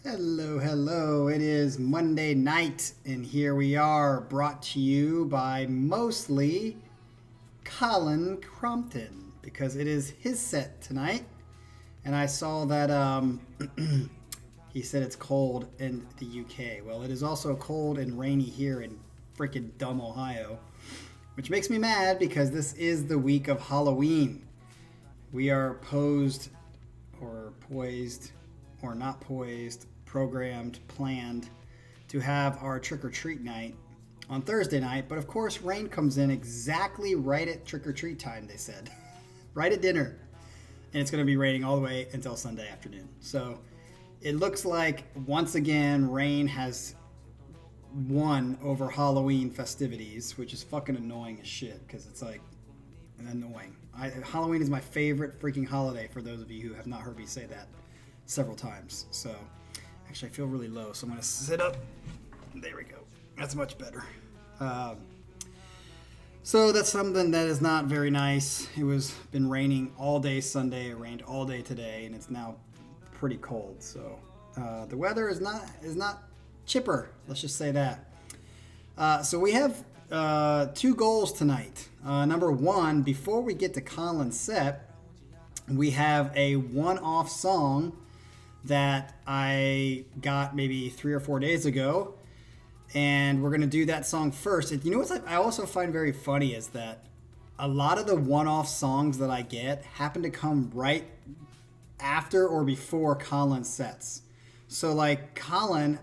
Hello, hello. It is Monday night, and here we are, brought to you by mostly Colin Crompton, because it is his set tonight. And I saw that he said it's cold in the UK. Well, it is also cold and rainy here in freaking dumb Ohio, which makes me mad because this is the week of Halloween. We are posed, or poised, or not poised, programmed, planned to have our trick-or-treat night on Thursday night, but of course rain comes in exactly right at trick-or-treat time, they said. Right at dinner. And it's going to be raining all the way until Sunday afternoon. So it looks like, once again, rain has won over Halloween festivities, which is fucking annoying as shit, because it's like annoying. Halloween is my favorite freaking holiday, for those of you who have not heard me say that several times. So actually I feel really low, so I'm going to sit up. There we go. That's much better. So that's something that is not very nice. It was been raining all day Sunday. It rained all day today, and it's now pretty cold. So the weather is not chipper. Let's just say that. So we have two goals tonight. Number one, before we get to Colin's set, we have a one-off song that I got maybe 3 or 4 days ago, and we're going to do that song first. And you know what I also find very funny is that a lot of the one-off songs that I get happen to come right after or before Colin's sets. So like Colin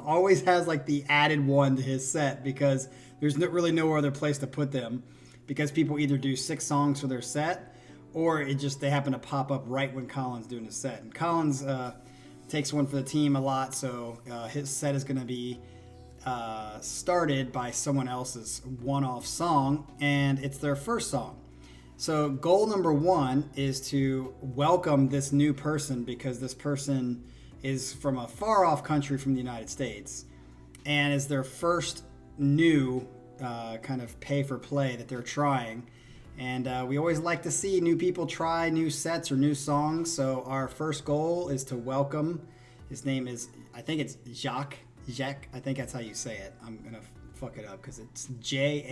always has like the added one to his set because there's really no other place to put them, because people either do 6 songs for their set, or they happen to pop up right when Colin's doing his set. And Colin's takes one for the team a lot, so his set is going to be started by someone else's one-off song, and it's their first song. So goal number one is to welcome this new person, because this person is from a far-off country from the United States, and is their first new kind of pay-for-play that they're trying. And we always like to see new people try new sets or new songs. So our first goal is to welcome. His name is, I think it's Jacques. I think that's how you say it. I'm going to fuck it up because it's Jaak.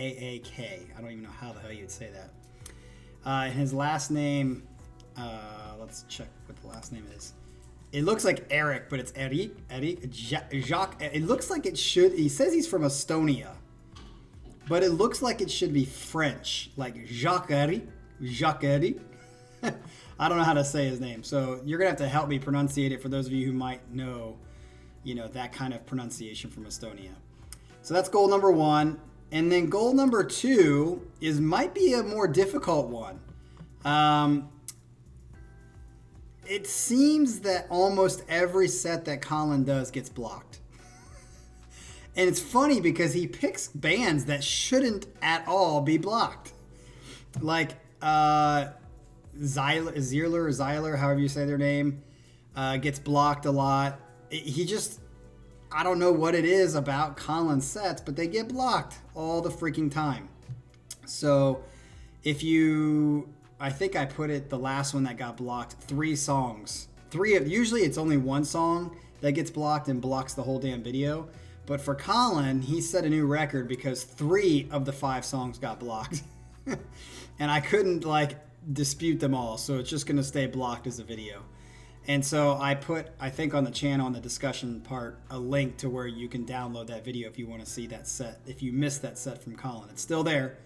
I don't even know how the hell you'd say that. And his last name, let's check what the last name is. It looks like Eric, but it's Eric, Jacques. It looks like it should, he says he's from Estonia, but it looks like it should be French, like Jacques-Eric. I don't know how to say his name, so you're going to have to help me pronunciate it for those of you who might know, that kind of pronunciation from Estonia. So that's goal number one. And then goal number two might be a more difficult one. It seems that almost every set that Colin does gets blocked. And it's funny because he picks bands that shouldn't at all be blocked. Like Zierler, however you say their name, gets blocked a lot. I don't know what it is about Colin's sets, but they get blocked all the freaking time. So I think I put it, the last one that got blocked, 3 songs. Usually it's only one song that gets blocked and blocks the whole damn video. But for Colin, he set a new record because 3 of the 5 songs got blocked. And I couldn't dispute them all, so it's just going to stay blocked as a video. And so I put, I think on the channel, on the discussion part, a link to where you can download that video if you want to see that set, if you missed that set from Colin. It's still there.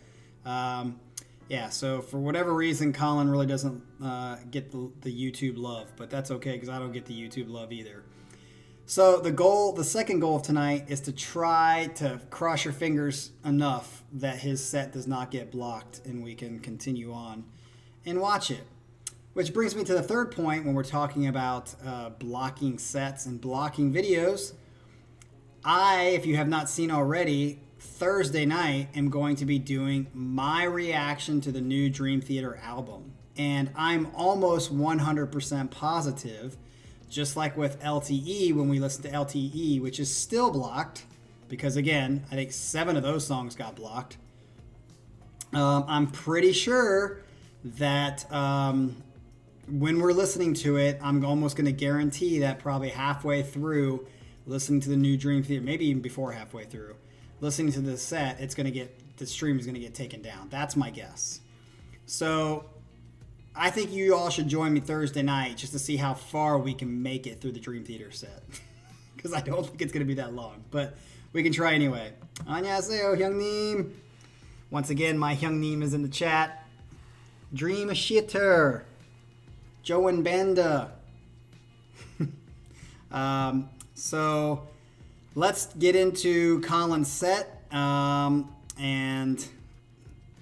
So for whatever reason, Colin really doesn't get the YouTube love, but that's okay because I don't get the YouTube love either. So the second goal of tonight is to try to cross your fingers enough that his set does not get blocked and we can continue on and watch it. Which brings me to the third point when we're talking about blocking sets and blocking videos. If you have not seen already, Thursday night am going to be doing my reaction to the new Dream Theater album. And I'm almost 100% positive, just like with LTE, when we listen to LTE, which is still blocked, because again, I think 7 of those songs got blocked. I'm pretty sure that when we're listening to it, I'm almost going to guarantee that probably halfway through listening to the new Dream Theater, maybe even before halfway through, listening to the set, the stream is going to get taken down. That's my guess. So I think you all should join me Thursday night just to see how far we can make it through the Dream Theater set. Because I don't think it's going to be that long. But we can try anyway. 안녕하세요, 형님. Once again, my 형님 is in the chat. Dream Shitter. Joe and Banda. So let's get into Colin's set. And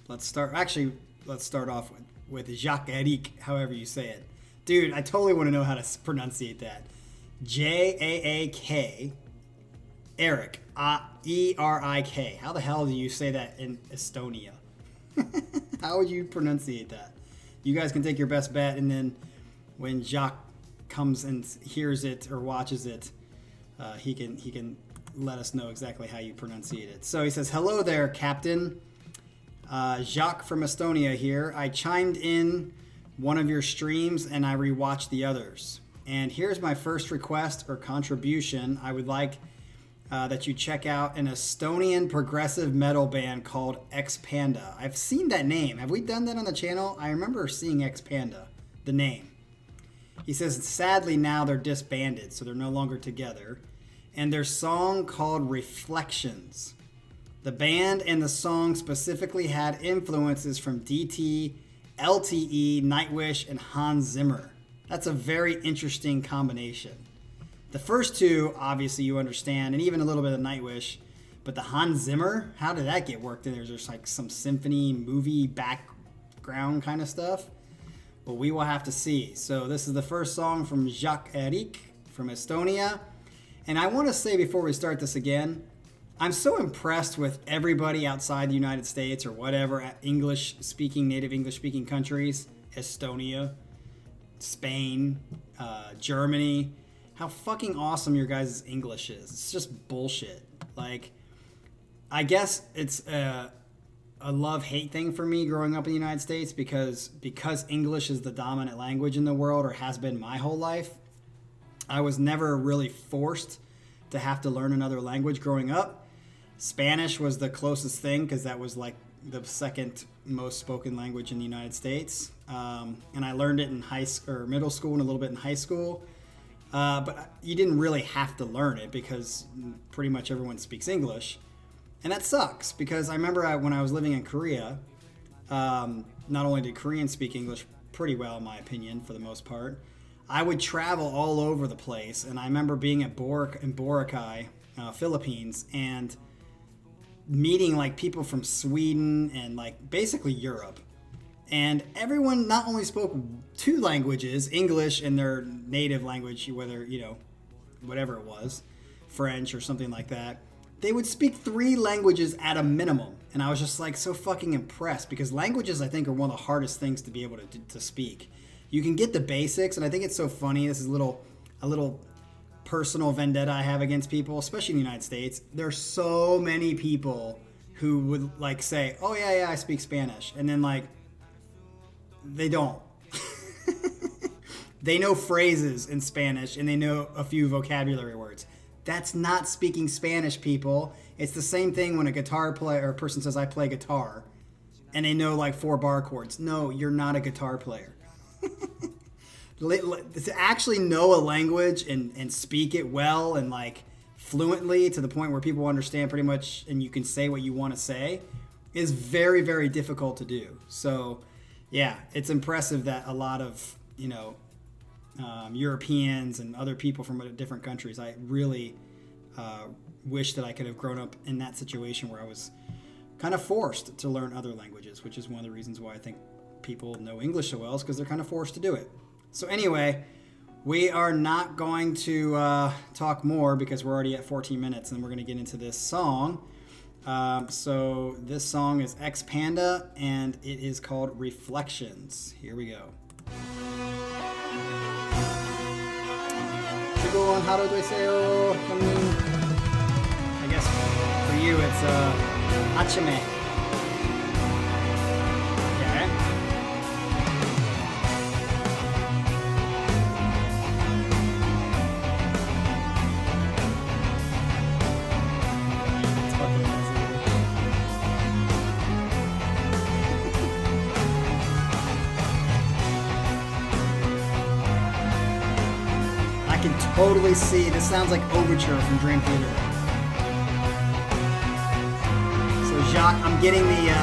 let's start off with Jacques-Eric, however you say it. Dude, I totally want to know how to pronunciate that. Jaak, Eric, Erik. How the hell do you say that in Estonia? How would you pronunciate that? You guys can take your best bet, and then when Jacques comes and hears it or watches it, he can let us know exactly how you pronunciate it. So he says, hello there, Captain. Jacques from Estonia here. I chimed in one of your streams and I rewatched the others. And here's my first request or contribution. I would like that you check out an Estonian progressive metal band called X-Panda. I've seen that name. Have we done that on the channel? I remember seeing X-Panda, the name. He says, sadly now they're disbanded, so they're no longer together. And their song called Reflections. The band and the song specifically had influences from DT, LTE, Nightwish, and Hans Zimmer. That's a very interesting combination. The first two, obviously, you understand, and even a little bit of Nightwish. But the Hans Zimmer, how did that get worked in? There's just like some symphony movie background kind of stuff. But we will have to see. So this is the first song from Jacques-Eric from Estonia. And I want to say before we start this again, I'm so impressed with everybody outside the United States or whatever, native English-speaking countries, Estonia, Spain, Germany, how fucking awesome your guys' English is. It's just bullshit. Like, I guess it's a love-hate thing for me growing up in the United States because English is the dominant language in the world, or has been my whole life. I was never really forced to have to learn another language growing up. Spanish was the closest thing because that was like the second most spoken language in the United States. And I learned it in middle school and a little bit in high school. But you didn't really have to learn it because pretty much everyone speaks English. And that sucks because I remember when I was living in Korea, not only did Koreans speak English pretty well, in my opinion, for the most part, I would travel all over the place. And I remember being in Boracay, Philippines, and meeting like people from Sweden and like basically Europe. And everyone not only spoke two languages, English and their native language, whether, whatever it was, French or something like that, they would speak three languages at a minimum. And I was just like so fucking impressed because languages, I think, are one of the hardest things to be able to speak. You can get the basics, and I think it's so funny. This is a little personal vendetta I have against people, especially in the United States. There's so many people who would like say, oh yeah, I speak Spanish. And then like, they don't. They know phrases in Spanish and they know a few vocabulary words. That's not speaking Spanish, people. It's the same thing when a guitar player or a person says, I play guitar, and they know like 4 bar chords. No, you're not a guitar player. To actually know a language and speak it well and like fluently to the point where people understand pretty much and you can say what you want to say is very, very difficult to do. So yeah, it's impressive that a lot of, Europeans and other people from different countries, I really wish that I could have grown up in that situation where I was kind of forced to learn other languages, which is one of the reasons why I think people know English so well, is because they're kind of forced to do it. So anyway, we are not going to talk more because we're already at 14 minutes and we're going to get into this song. So this song is X-Panda and it is called Reflections. Here we go. I guess for you it's Achime. Okay. can totally see. This sounds like Overture from Dream Theater. So Jacques, I'm getting the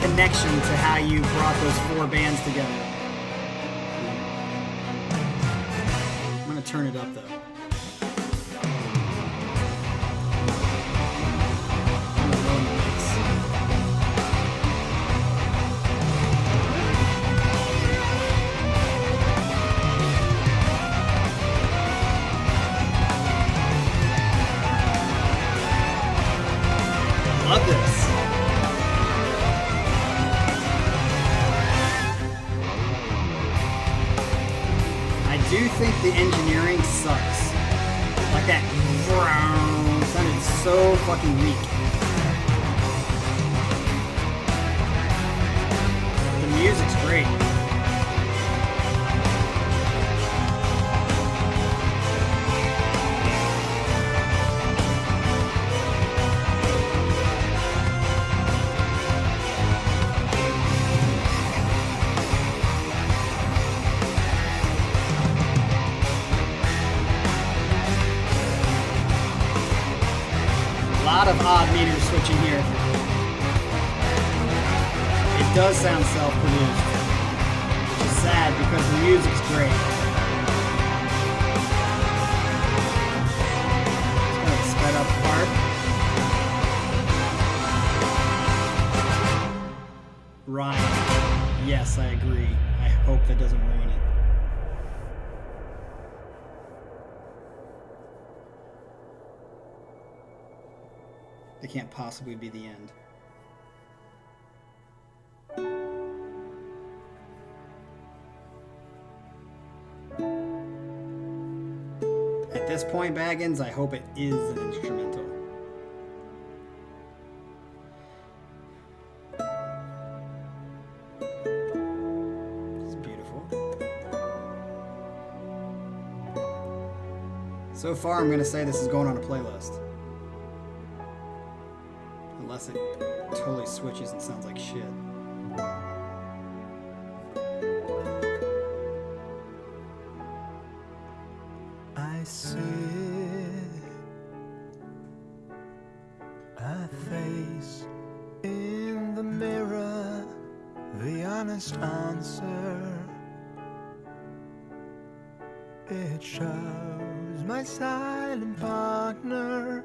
connection to how you brought those 4 bands together. I'm gonna turn it up though. Love this. I do think the engineering sucks. Like that sounded so fucking weak. The music's great. A lot of odd meter switching here. It does sound self-produced, which is sad because the music's great. Just gonna sped up part. Right. Yes, I agree. I hope that doesn't ruin it. It can't possibly be the end. At this point, Baggins, I hope it is an instrumental. It's beautiful. So far, I'm going to say this is going on a playlist. Unless it totally switches and sounds like shit. I see a face in the mirror, the honest answer. It shows my silent partner.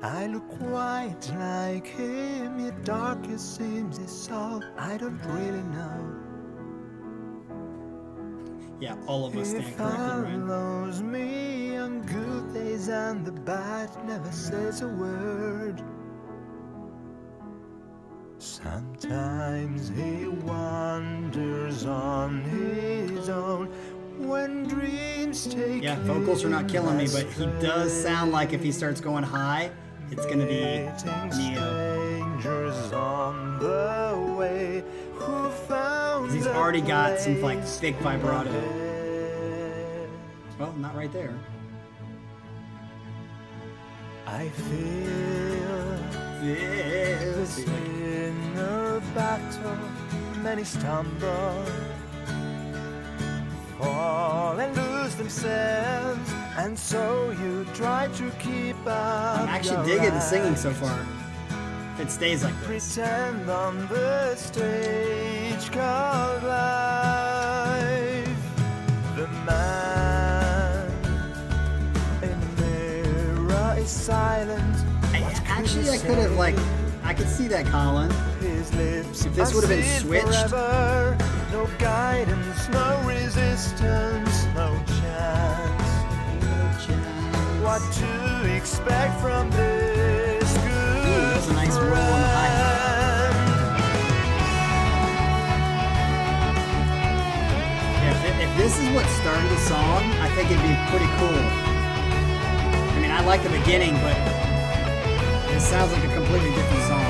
I look quite like him, yet dark it seems it's all. I don't really know. Yeah, all of us stand corrected, right? He follows me on good days and the bad, never says a word. Sometimes he wanders on his own when dreams take. Yeah, vocals are not killing me, but he does sound like if he starts going high, it's gonna be Neo. On the way, who found He's already got some like thick vibrato. Well, not right there. I feel this inner battle. Many stumble, fall and lose themselves, and so you try to keep up. I'm actually digging the singing so far. If it stays like this. Pretend on the stage called life. The man in the mirror is silent. Actually, I could have I could see that, Colin. His lips If this would have been switched. forever. No guidance, no resistance, no chance. What to expect from this good That's a nice roll on the hi-hat. Yeah, if this is what started the song, I think it'd be pretty cool. I mean, I like the beginning, but it sounds like a completely different song.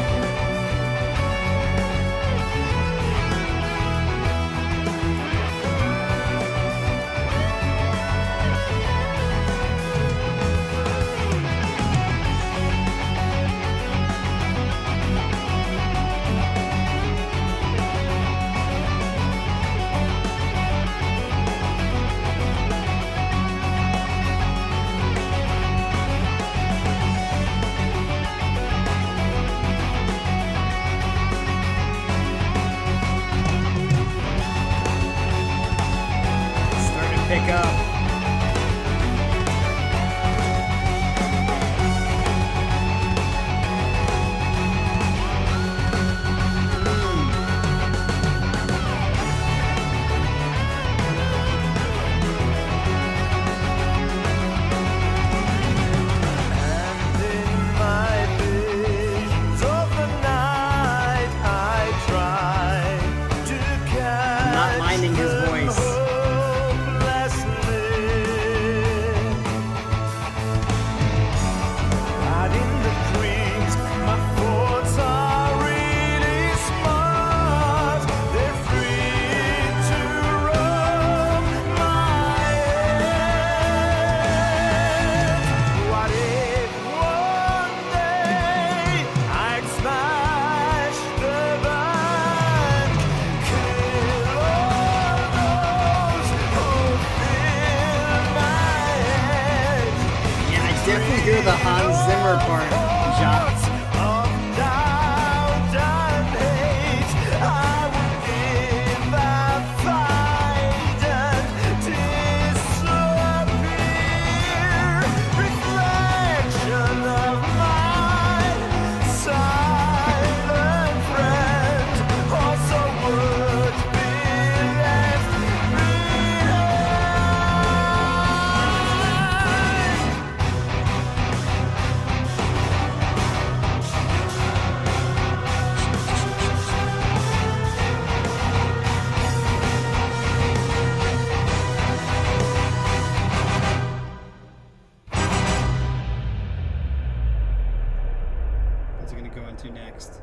What's it going to go into next?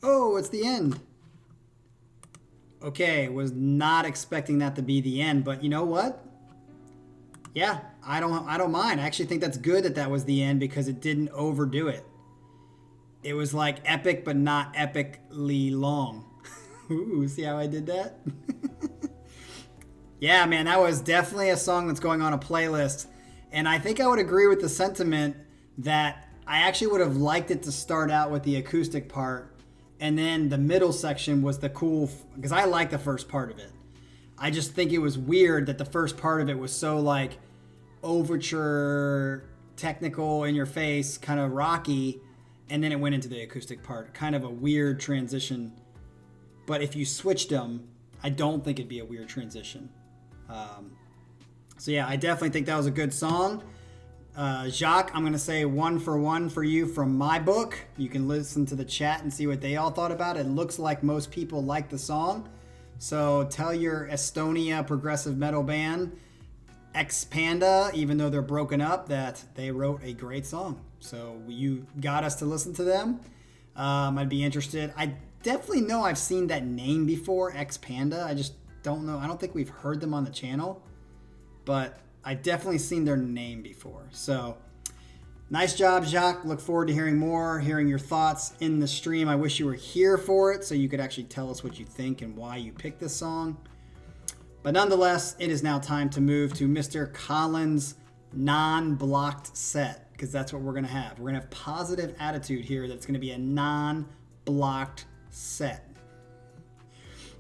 Oh, it's the end. Okay, was not expecting that to be the end, but you know what? Yeah, I don't mind. I actually think that's good that that was the end because it didn't overdo it. It was like epic, but not epically long. Ooh, see how I did that? Yeah, man, that was definitely a song that's going on a playlist. And I think I would agree with the sentiment that I actually would have liked it to start out with the acoustic part. And then the middle section was the cool, because I like the first part of it. I just think it was weird that the first part of it was so like overture, technical, in your face, kind of rocky. And then it went into the acoustic part. Kind of a weird transition. But if you switched them, I don't think it'd be a weird transition. So yeah, I definitely think that was a good song. Jacques, I'm going to say 1 for 1 for you from my book. You can listen to the chat and see what they all thought about it. It looks like most people like the song. So tell your Estonia progressive metal band, X-Panda, even though they're broken up, that they wrote a great song. So you got us to listen to them. I'd be interested. I definitely know I've seen that name before, X-Panda. I just don't know. I don't think we've heard them on the channel. But I definitely seen their name before. So nice job, Jacques. Look forward to hearing more, hearing your thoughts in the stream. I wish you were here for it so you could actually tell us what you think and why you picked this song. But nonetheless, it is now time to move to Mr. Collins' non-blocked set, because that's what we're going to have. We're going to have positive attitude here. That's going to be a non-blocked set.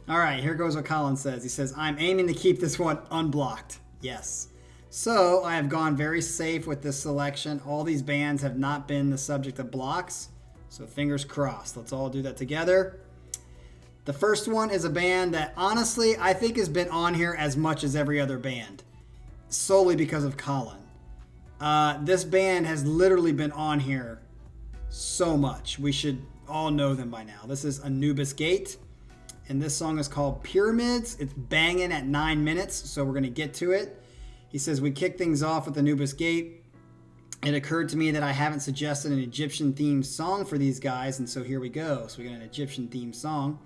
All right, here goes what Collins says. He says, I'm aiming to keep this one unblocked. Yes. So I have gone very safe with this selection. All these bands have not been the subject of blocks. So fingers crossed. Let's all do that together. The first one is a band that honestly I think has been on here as much as every other band. Solely because of Colin. This band has literally been on here so much. We should all know them by now. This is Anubis Gate. And this song is called Pyramids. It's banging at 9 minutes, so we're going to get to it. He says, we kick things off with Anubis Gate. It occurred to me that I haven't suggested an Egyptian-themed song for these guys, and so here we go. So we got an Egyptian-themed song.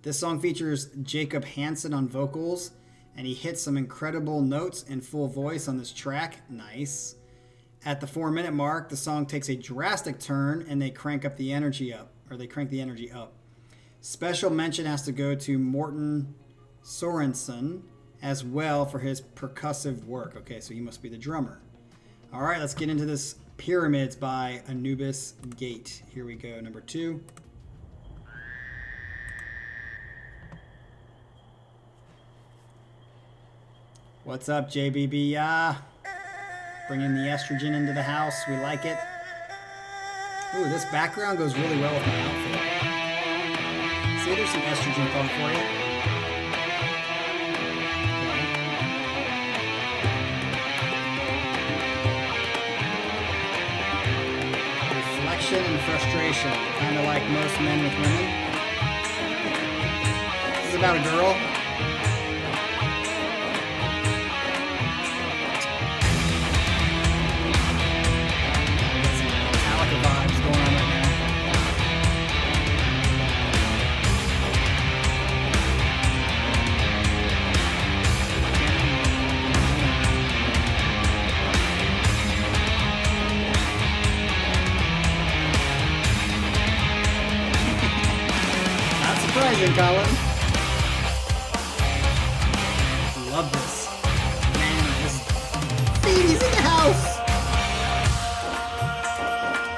This song features Jacob Hansen on vocals, and he hits some incredible notes in full voice on this track. Nice. At the 4-minute mark, the song takes a drastic turn, and they crank the energy up. Special mention has to go to Morten Sorensen as well for his percussive work. Okay, so he must be the drummer. All right, let's get into this Pyramids by Anubis Gate. Here we go, number 2. What's up, JBB? Bringing the estrogen into the house. We like it. Ooh, this background goes really well with my outfit. See, there's some estrogen fun for you. Okay. Reflection and frustration, kind of like most men with women. This is about a girl. Metallica vibes going on right now. Surprising, Colin. Love this. Man, this baby's in the house.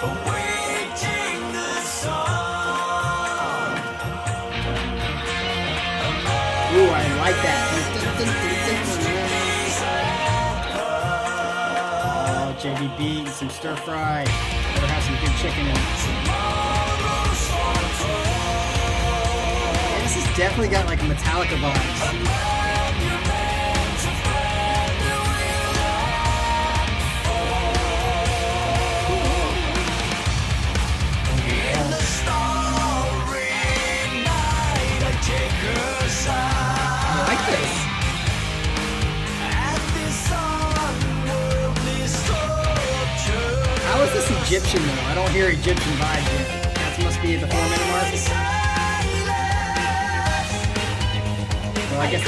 Awaiting the song. Ooh, I like that. Oh, JBB, some stir fry. Better have some good chicken in it. This has definitely got like Metallica vibes. I like this. Egyptian though. I don't hear Egyptian vibes yet. That must be at the 4-minute mark. Well, I guess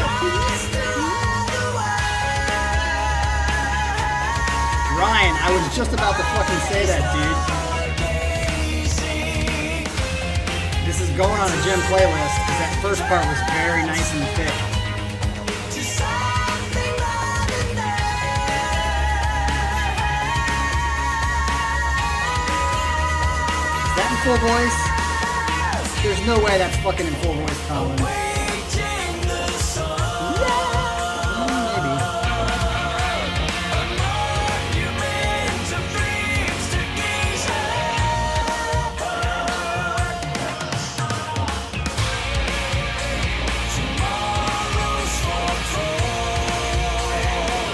Ryan, I was just about to fucking say that, dude. This is going on a gym playlist because that first part was very nice and thick. Is that in full voice? There's no way that's fucking in full voice, Colin.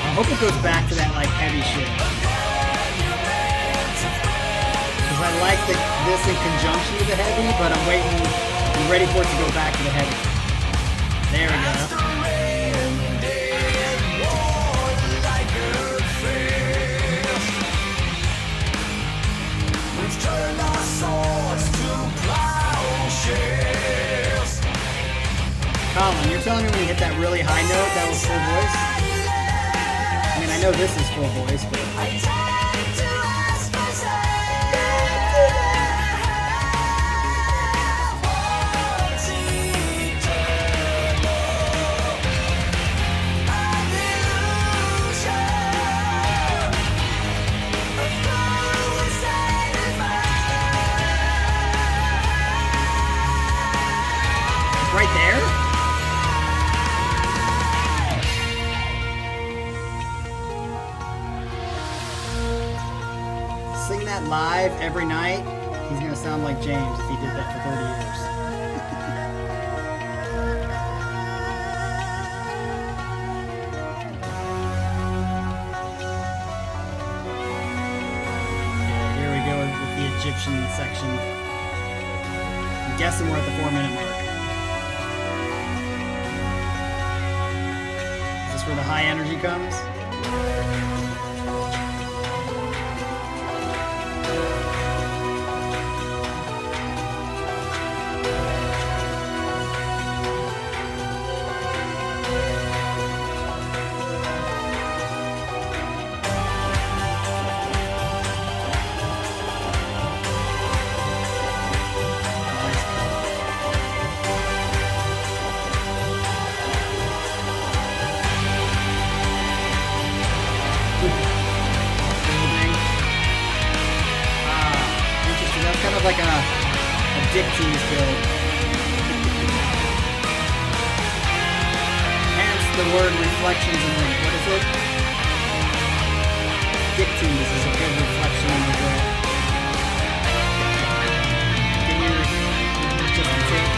I hope it goes back to that like heavy shit. Because I like this in conjunction with the heavy, but I'm ready for it to go back to the heavy. There we go. Colin, you're telling me when you hit that really high note, that was full voice? I mean, I know this is full voice, but... Right there? Sing that live every night, he's gonna sound like James if he did that for 30 years. Okay, here we go with the Egyptian section. I'm guessing we're at the 4-minute mark. Is this where the high energy comes? Like a dick tease build. Hence the word reflections in the, what is it? Dick tease is a good reflection in the word. Can you just take?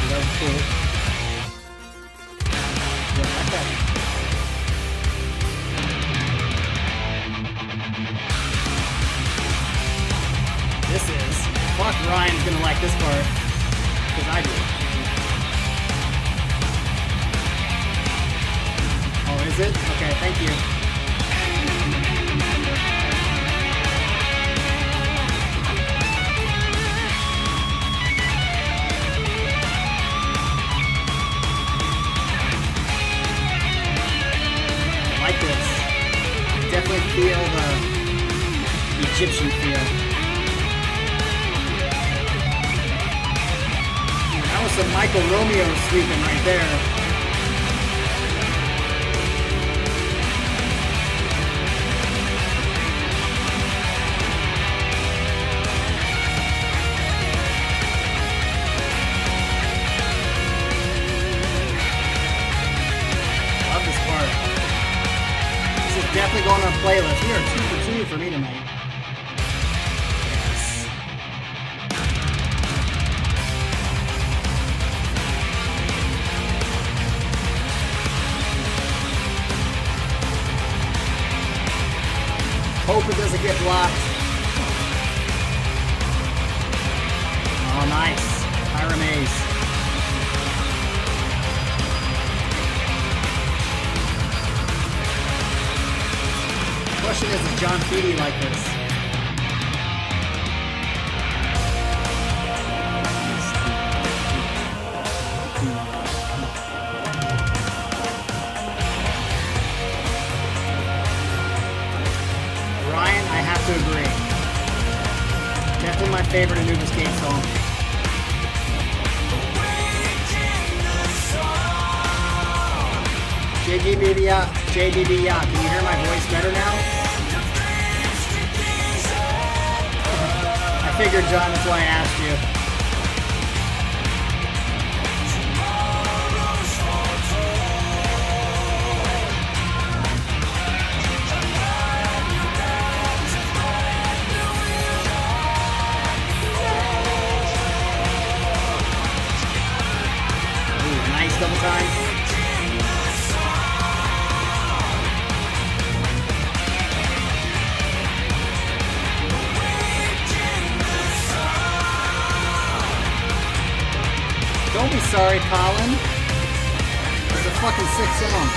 That was cool. Yeah, like that. This is. Fuck, Ryan's gonna like this part. Because I do. Oh, is it? Okay, thank you. I like this. Definitely feel the Egyptian feel. That was some Michael Romeo sweeping right there. Love this part. This is definitely going on a playlist. We are 2 for 2 for me tonight. Hope it doesn't get blocked. Oh, nice. Pyramase. goodness is John Feedy like this? Ryan, I have to agree. Definitely my favorite Anubis Gate song. JDB Yacht, can you hear my voice better now? I figured, John, that's why I asked you. Ooh, nice double time. Don't be sorry, Colin. It's a fucking sick song.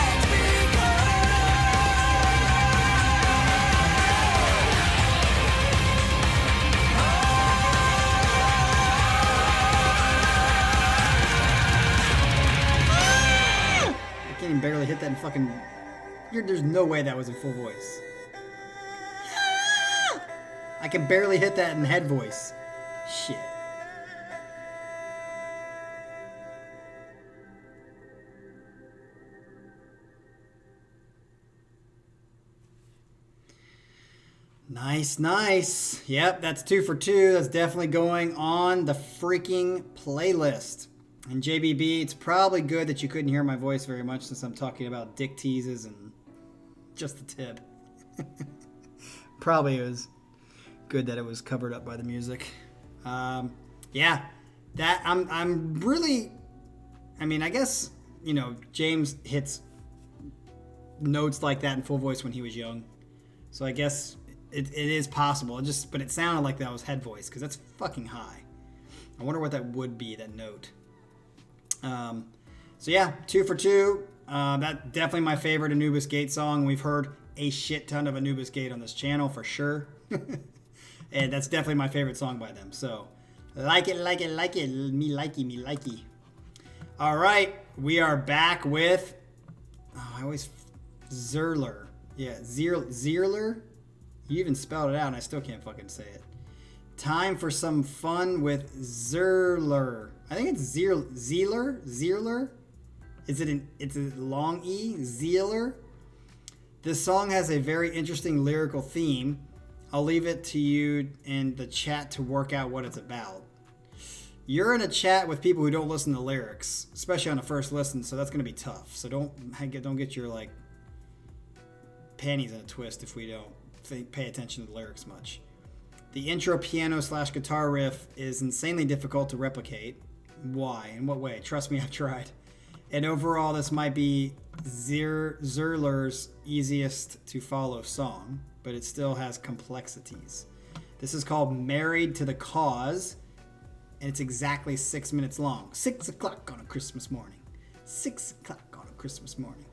I can't even barely hit that in fucking... There's no way that was in full voice. I can barely hit that in head voice. Shit. Nice, nice. Yep, that's 2 for 2. That's definitely going on the freaking playlist. And JBB, it's probably good that you couldn't hear my voice very much since I'm talking about dick teases and just the tip. Probably it was good that it was covered up by the music. Yeah, that I'm really, I mean, I guess, you know, James hits notes like that in full voice when he was young. So I guess it is possible. But it sounded like that was head voice because that's fucking high. I wonder what that would be, that note. So yeah, 2 for 2. That definitely my favorite Anubis Gate song. We've heard a shit ton of Anubis Gate on this channel for sure. And that's definitely my favorite song by them. So like it, like it, like it. Me likey, me likey. All right, we are back with Zierler. Yeah, Zierler. You even spelled it out and I still can't fucking say it. Time for some fun with Zierler. I think it's Zierler. It's a long E? Zierler. This song has a very interesting lyrical theme. I'll leave it to you in the chat to work out what it's about. You're in a chat with people who don't listen to lyrics, especially on the first listen, so that's going to be tough. So don't get your like panties in a twist if we don't pay attention to the lyrics much. The intro piano/guitar riff is insanely difficult to replicate. Why? In what way? Trust me, I've tried. And overall, this might be Zierler's easiest to follow song, but it still has complexities. This is called Married to the Cause, and it's exactly 6 minutes long. 6 o'clock on a Christmas morning. 6 o'clock on a Christmas morning.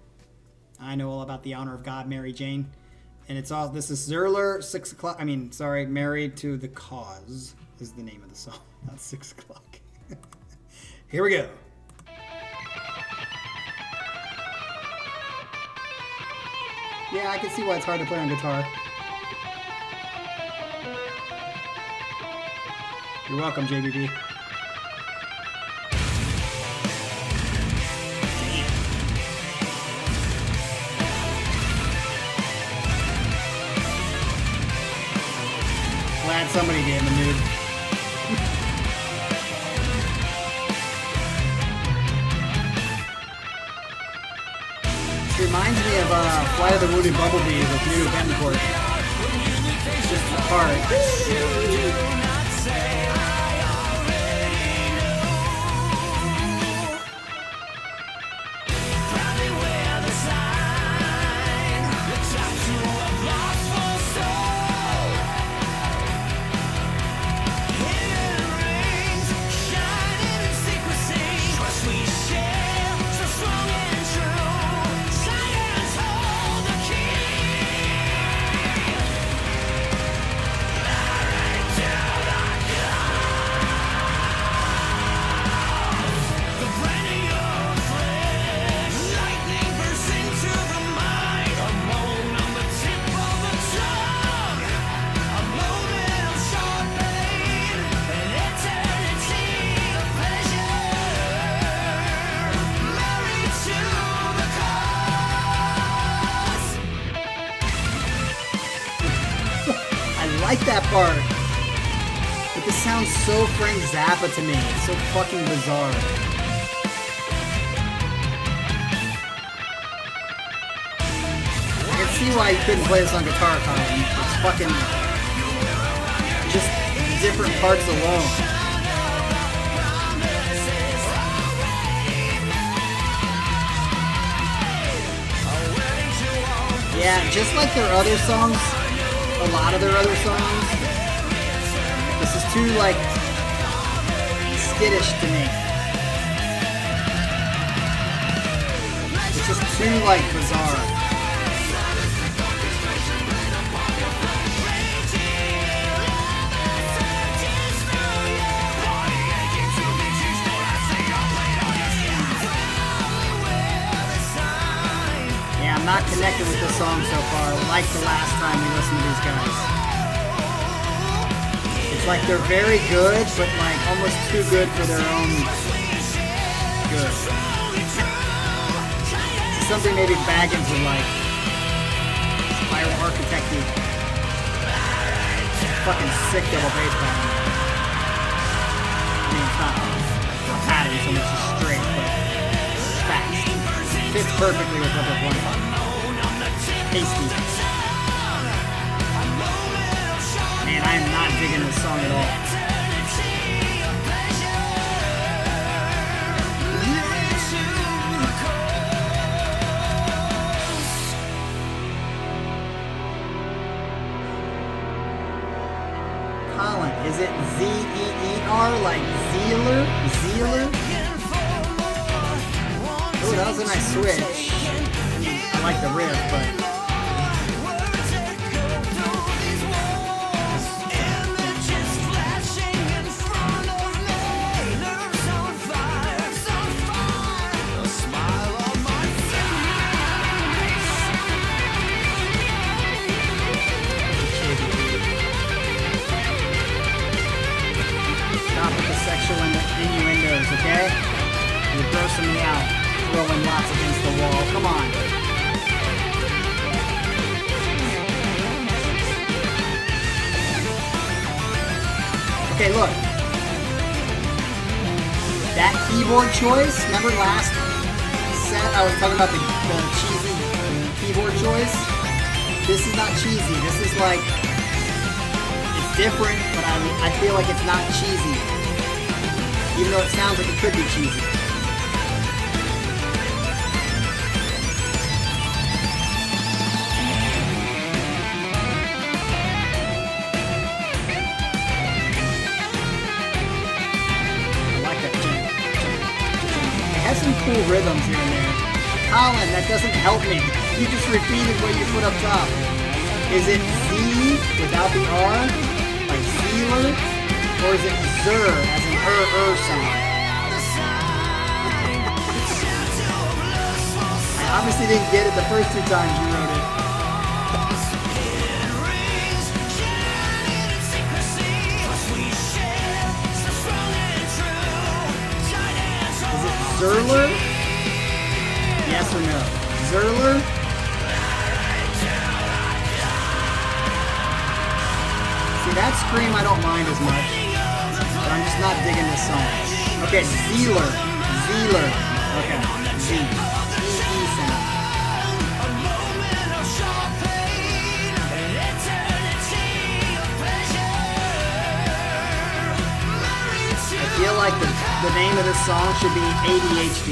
I know all about the honor of God, Mary Jane. And it's all, this is Zierler, 6 o'clock, Married to the Cause is the name of the song, not 6 o'clock. Here we go. Yeah, I can see why it's hard to play on guitar. You're welcome, JBB. Glad somebody get in the mood. It reminds me of Flight of the Wounded Bumblebee with New Bencourt. Just the part. like that part. But this sounds so Frank Zappa to me. It's so fucking bizarre. I can see why you couldn't play this on guitar, Colin. It's fucking just different parts alone. Yeah, just like their other songs, a lot of their other songs, this is too, like, skittish to me. It's just too, like, bizarre. I'm not connected with this song so far, like the last time we listened to these guys. It's like they're very good, but like almost too good for their own good. It's something maybe Baggins would like. Spiral Architecty. Fucking sick double bass pattern. I mean, it's not a pattern so much as straight, but it's fast. Fits perfectly with what they're playing. Tasty. Man, I am not digging this song at all. Colin, is it Z-E-E-R like Zierler? Zierler? Oh, that was a nice switch. I like the riff, but... Stop with the sexual innuendos, okay? You're grossing me out. Throwing lots against the wall. Come on. Okay, look. That keyboard choice, remember last set I was talking about the cheesy keyboard choice? This is not cheesy. This is like, it's different, but I feel like it's not cheesy. Even though it sounds like it could be cheesy. Some cool rhythms here and there. Colin, that doesn't help me. You just repeated what you put up top. Is it Z without the R, like Zierler, or is it Zer as in sound? I obviously didn't get it the first two times you wrote it. Zierler? Yes or no? Zierler? See, that scream I don't mind as much, but I'm just not digging this song. Okay, Zierler. Zierler. Okay, Z. E-E sound. I feel like the name of this song should be ADHD.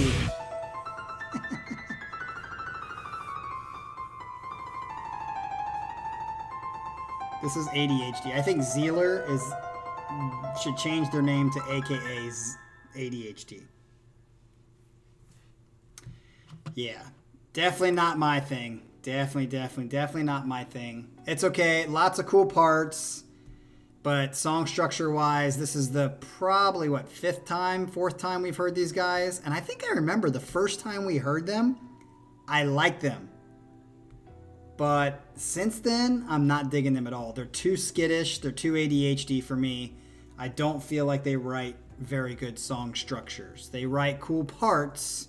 This is ADHD. I think Zierler should change their name to AKA ADHD. Yeah, definitely not my thing. Definitely not my thing. It's okay. Lots of cool parts. But song structure wise, this is the probably fourth time we've heard these guys. And I think I remember the first time we heard them, I liked them. But since then, I'm not digging them at all. They're too skittish. They're too ADHD for me. I don't feel like they write very good song structures. They write cool parts,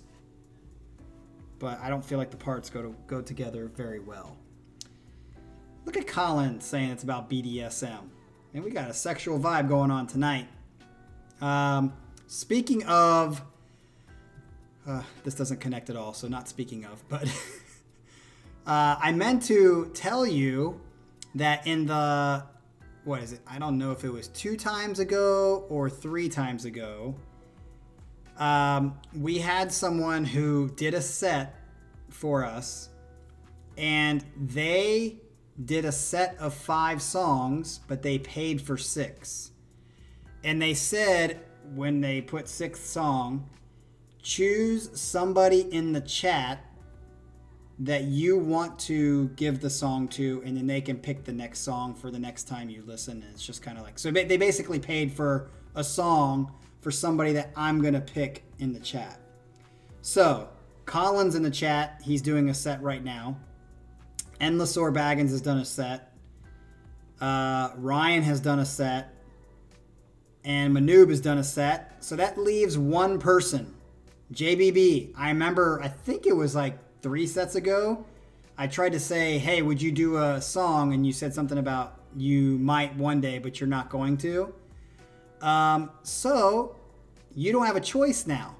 but I don't feel like the parts go together very well. Look at Colin saying it's about BDSM. And we got a sexual vibe going on tonight. Speaking of... this doesn't connect at all, so not speaking of, but... I meant to tell you that in the... What is it? I don't know if it was 2 times ago or 3 times ago. We had someone who did a set for us, and they did a set of 5 songs, but they paid for 6. And they said when they put 6th song, choose somebody in the chat that you want to give the song to, and then they can pick the next song for the next time you listen. And it's just kind of like, so they basically paid for a song for somebody that I'm going to pick in the chat. So Colin's in the chat. He's doing a set right now. Endless Or Baggins has done a set. Ryan has done a set. And Manoob has done a set. So that leaves one person. JBB. I remember, I think it was like 3 sets ago, I tried to say, hey, would you do a song? And you said something about you might one day, but you're not going to. So you don't have a choice now.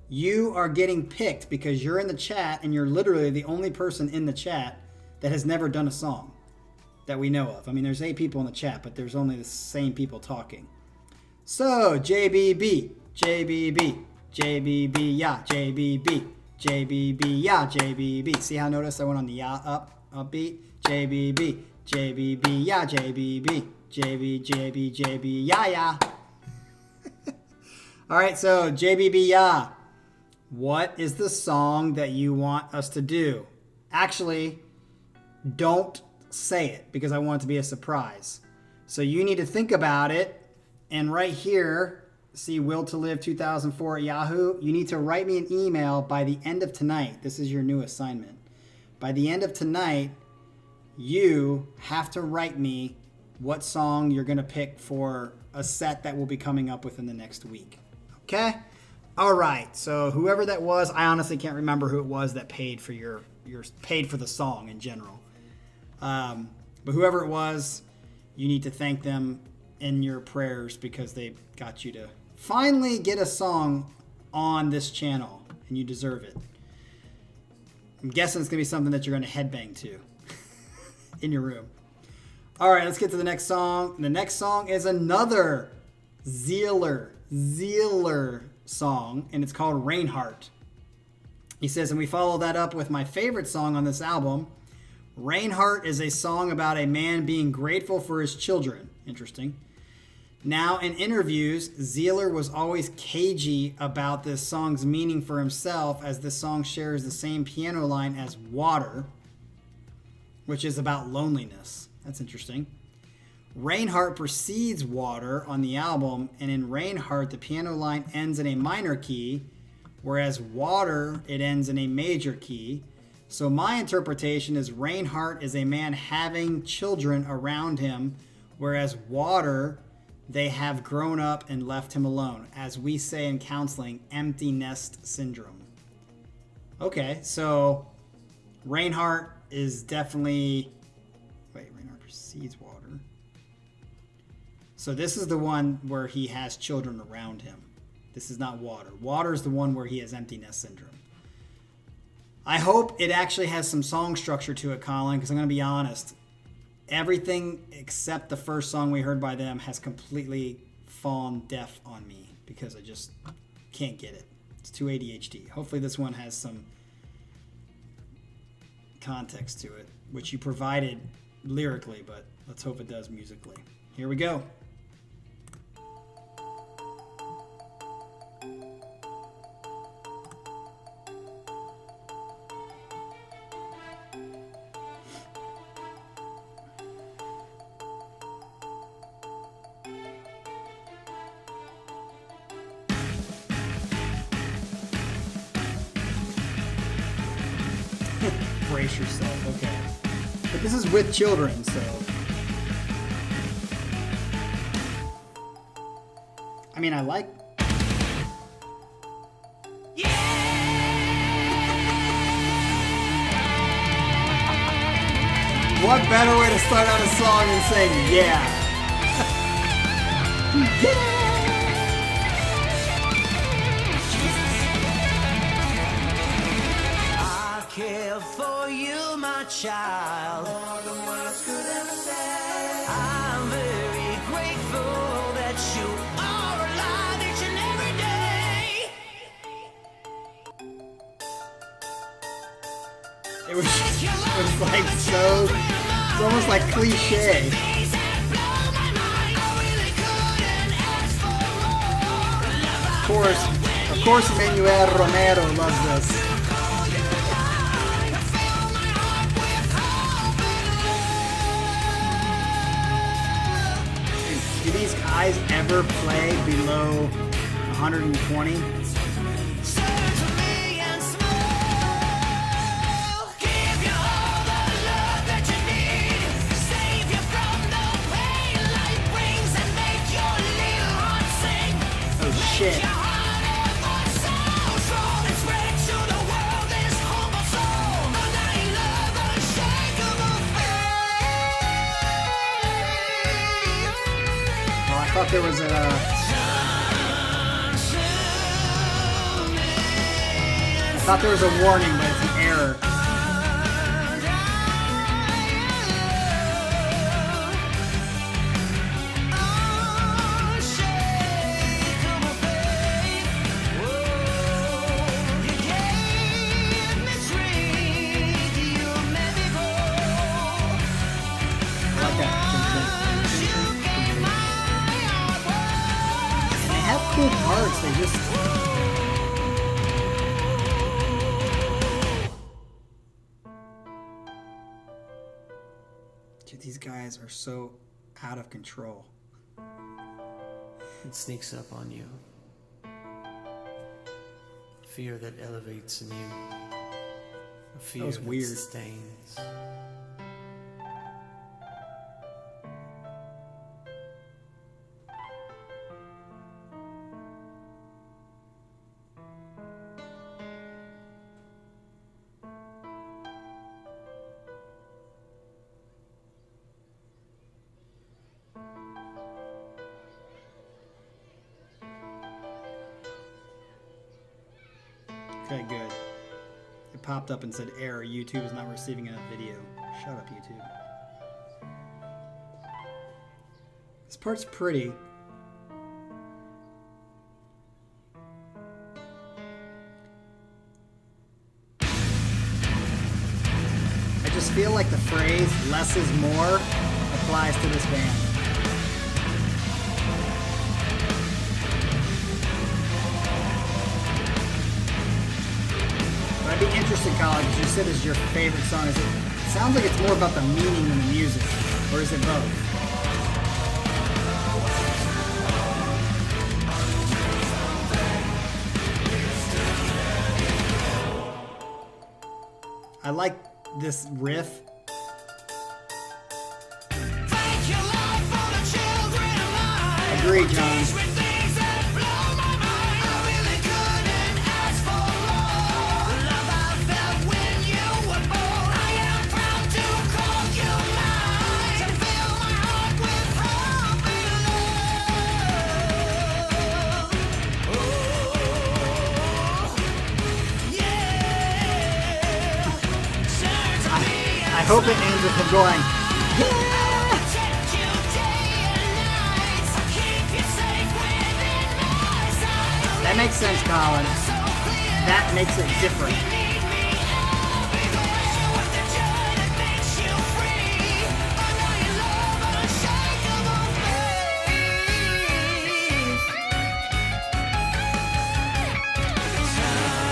You are getting picked because you're in the chat, and you're literally the only person in the chat that has never done a song that we know of. I mean, there's 8 people in the chat, but there's only the same people talking. So JBB, JBB, JBB, yeah, JBB. JBB, yeah, JBB. See how I noticed I went on the yeah upbeat? JBB, JBB, yeah, JBB. JB, yeah, yeah. All right, so JBB, yeah. What is the song that you want us to do? Actually, don't say it because I want it to be a surprise. So you need to think about it. And right here, see Will to Live 2004 at Yahoo. You need to write me an email by the end of tonight. This is your new assignment. By the end of tonight, you have to write me what song you're going to pick for a set that will be coming up within the next week. Okay? All right. So whoever that was, I honestly can't remember who it was that paid for your paid for the song in general. But whoever it was, you need to thank them in your prayers because they got you to finally get a song on this channel, and you deserve it. I'm guessing it's going to be something that you're going to headbang to in your room. All right, let's get to the next song. The next song is another Zierler song, and it's called Reinhardt. He says, and we follow that up with my favorite song on this album. Reinhardt is a song about a man being grateful for his children. Interesting. Now, in interviews, Zierler was always cagey about this song's meaning for himself, as this song shares the same piano line as Water, which is about loneliness. That's interesting. Reinhardt precedes Water on the album, and in Reinhardt, the piano line ends in a minor key, whereas Water, it ends in a major key. So my interpretation is Reinhardt is a man having children around him, whereas Water, they have grown up and left him alone. As we say in counseling, empty nest syndrome. Okay, so Reinhardt is definitely... Wait, Reinhardt precedes Water. So this is the one where he has children around him. This is not Water. Water is the one where he has empty nest syndrome. I hope it actually has some song structure to it, Colin, because I'm going to be honest. Everything except the first song we heard by them has completely fallen deaf on me because I just can't get it. It's too ADHD. Hopefully this one has some context to it, which you provided lyrically, but let's hope it does musically. Here we go. Brace yourself, okay. But this is with children, so. I mean, I like. What better way to start out a song than saying yeah? I care for you, my child, more than words could ever say. I'm very grateful that you are alive each and every day. It was like so, it's almost like cliche. Of course, Manuel Romero loves this. Do these guys ever play below 120? Shit. I thought there was a... I thought there was a warning, but it's an error. I like that. They have cool parts, they just... Dude, these guys are so out of control. It sneaks up on you. Fear that elevates in you. A fear was that weird. sustains. Okay, good. It popped up and said error. YouTube is not receiving enough video. Shut up, YouTube. This part's pretty. I just feel like the phrase less is more applies to this band. I'd be interested, Colin, because you said it's your favorite song. It sounds like it's more about the meaning than the music, or is it both? I like this riff. Agreed, John. I hope it ends with him going, That makes sense, Colin. That makes it different.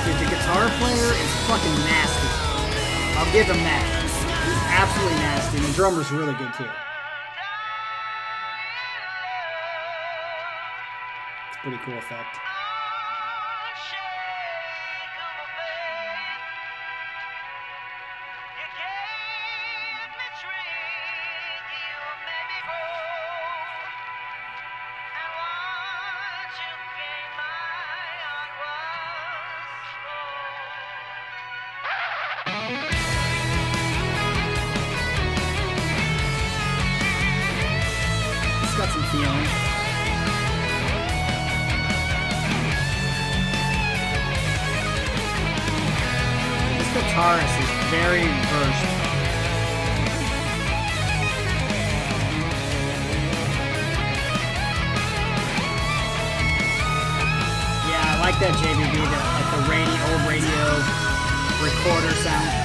Dude, the guitar player is fucking nasty. I'll give him that. He's absolutely nasty, and the drummer's really good too. It's a pretty cool effect. feeling. This guitarist is very versed. Yeah, I like that JBB, like the old radio recorder sound.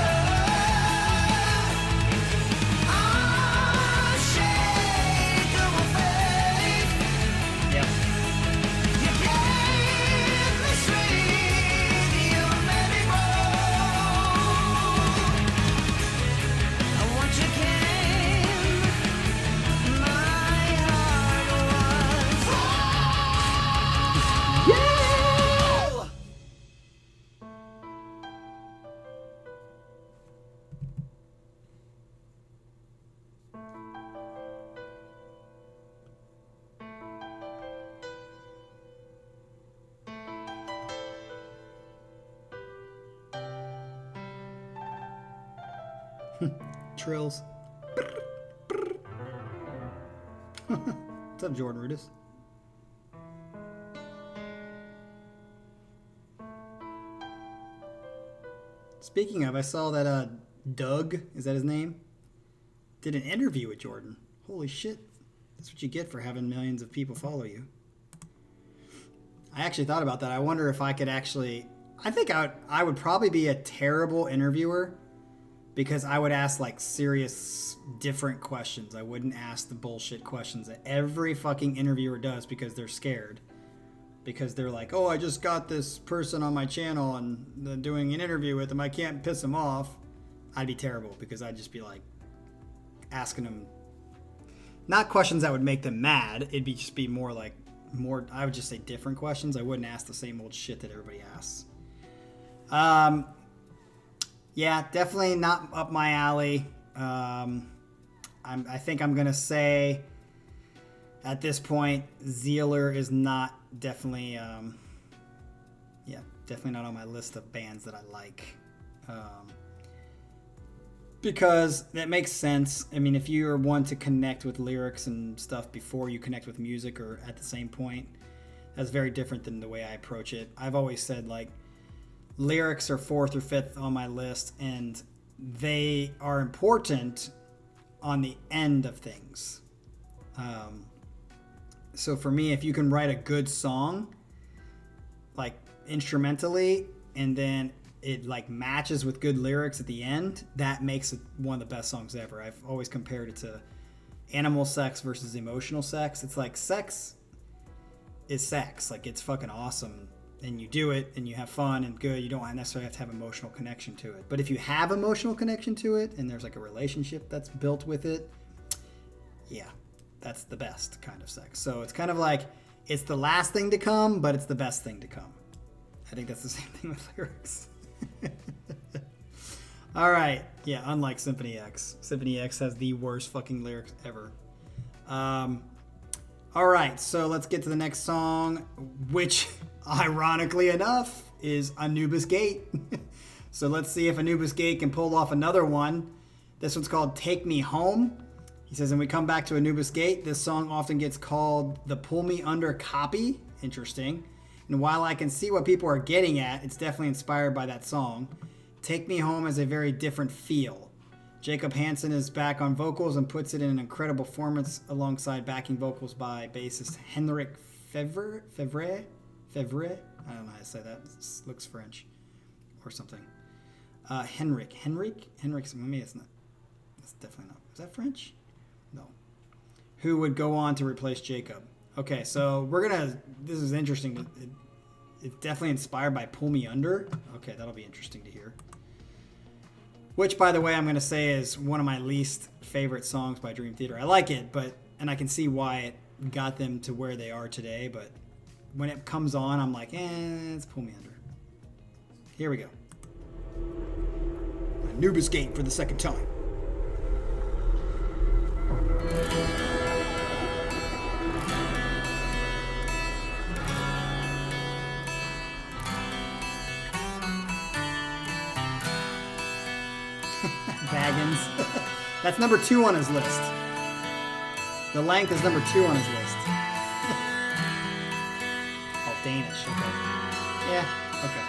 Trills. What's up, Jordan Rudis? Speaking of, I saw that Doug, is that his name? Did an interview with Jordan. Holy shit. That's what you get for having millions of people follow you. I actually thought about that. I wonder if I could actually... I think I would probably be a terrible interviewer because I would ask like serious, different questions. I wouldn't ask the bullshit questions that every fucking interviewer does because they're scared. Because they're like, oh, I just got this person on my channel and they're doing an interview with them. I can't piss them off. I'd be terrible because I'd just be like asking them, not questions that would make them mad. It'd be just be more like, I would just say different questions. I wouldn't ask the same old shit that everybody asks. Yeah, definitely not up my alley. I think I'm going to say at this point, Zierler is not definitely not on my list of bands that I like. Because that makes sense. I mean, if you're one to connect with lyrics and stuff before you connect with music or at the same point, that's very different than the way I approach it. I've always said, like, lyrics are 4th or 5th on my list, and they are important on the end of things. So for me, if you can write a good song, like instrumentally, and then it like matches with good lyrics at the end, that makes it one of the best songs ever. I've always compared it to animal sex versus emotional sex. It's like sex is sex. Like, it's fucking awesome. And you do it and you have fun and good. You don't necessarily have to have emotional connection to it. But if you have emotional connection to it and there's like a relationship that's built with it, yeah, that's the best kind of sex. So it's kind of like, it's the last thing to come, but it's the best thing to come. I think that's the same thing with lyrics. All right. Yeah, unlike Symphony X. Symphony X has the worst fucking lyrics ever. All right, so let's get to the next song, which, ironically enough, is Anubis Gate. So let's see if Anubis Gate can pull off another one. This one's called Take Me Home. He says, and we come back to Anubis Gate. This song often gets called the Pull Me Under copy. Interesting. And while I can see what people are getting at, it's definitely inspired by that song. Take Me Home has a very different feel. Jacob Hansen is back on vocals and puts it in an incredible performance alongside backing vocals by bassist Henrik Fevre? I don't know how to say that. It looks French or something. Henrik, maybe it's not. It's definitely not. Is that French? No. Who would go on to replace Jacob. Okay, so this is interesting. It's definitely inspired by Pull Me Under. Okay, that'll be interesting to hear. Which, by the way, I'm going to say is one of my least favorite songs by Dream Theater. I like it, and I can see why it got them to where they are today, but when it comes on, I'm like, it's Pull Me Under. Here we go. Anubis Gate for the second time. Baggins. That's number 2 on his list. The length is number 2 on his list. Oh, Danish. Okay. Yeah. Okay.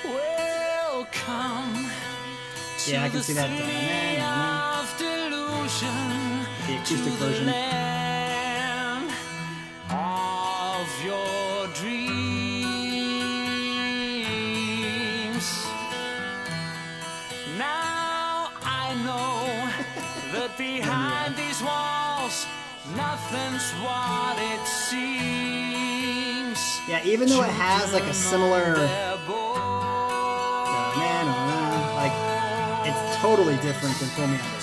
Welcome. Yeah, I can see that. The acoustic version. Of your dreams. Now I know that behind these walls, nothing's what it seems. Yeah, even though it has like a similar, like it's totally different than Pull Me Under.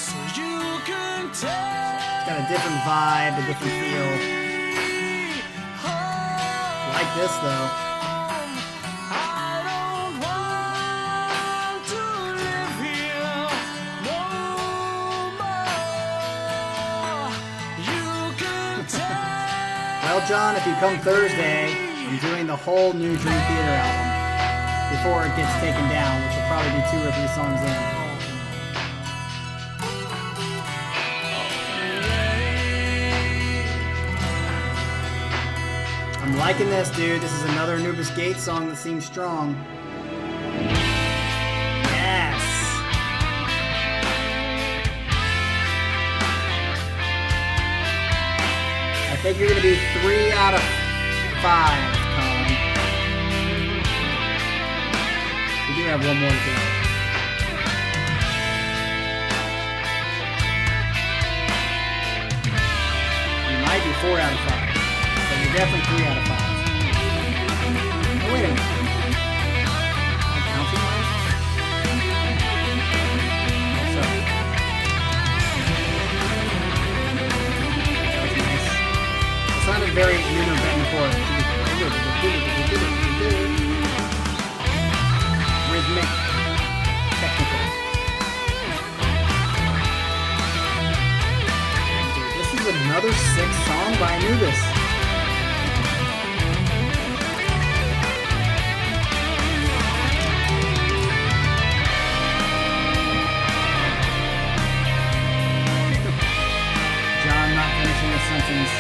It's got a different vibe, a different feel. Like this though. Well, John, if you come Thursday, I'm doing the whole new Dream Theater album before it gets taken down, which will probably be 2 or 3 songs in. I'm liking this, dude. This is another Anubis Gate song that seems strong. Yes! I think you're going to be 3 out of 5, Colin. We do have one more to go. You might be 4 out of 5. But you're definitely 3 out of 5. Oh, wait a minute. Am I counting right? So. That was nice. It sounded very Nuno Betancourt. Rhythmic. Technical. Dude, this is another sick song by Anubis. John not finishing a sentence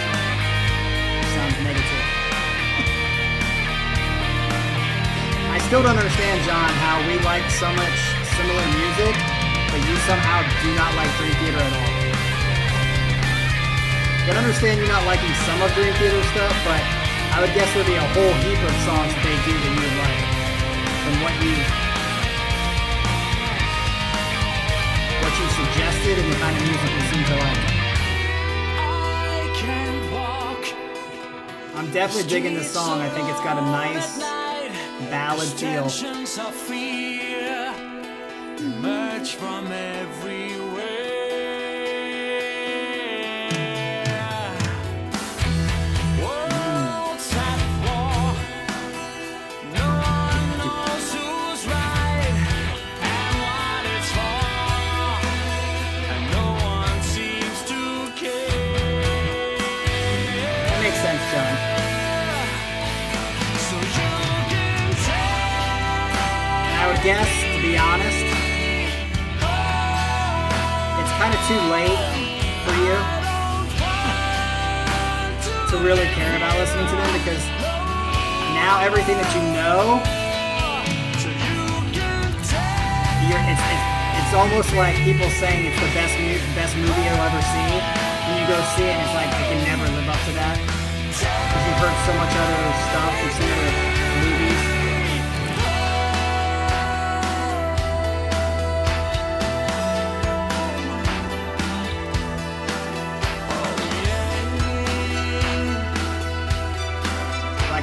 sounds negative. I still don't understand, John, how we like so much similar music, but you somehow do not like Dream Theater at all. I can understand you not liking some of Dream Theater stuff, but I would guess there'd be a whole heap of songs that they do that you would like from what you suggested and the kind of music you seem to like. I'm definitely digging this song. I think it's got a nice ballad feel. Emerge from everywhere. Worlds at war. No one knows who's right and what it's for. And no one seems to care. That makes sense, John. So you can tell. I would guess, to be honest, it's kind of too late for you to really care about listening to them, because now everything that you know, it's almost like people saying it's the best movie you'll ever see, and you go see it and it's like it can never live up to that because you've heard so much other stuff, you've seen other movies.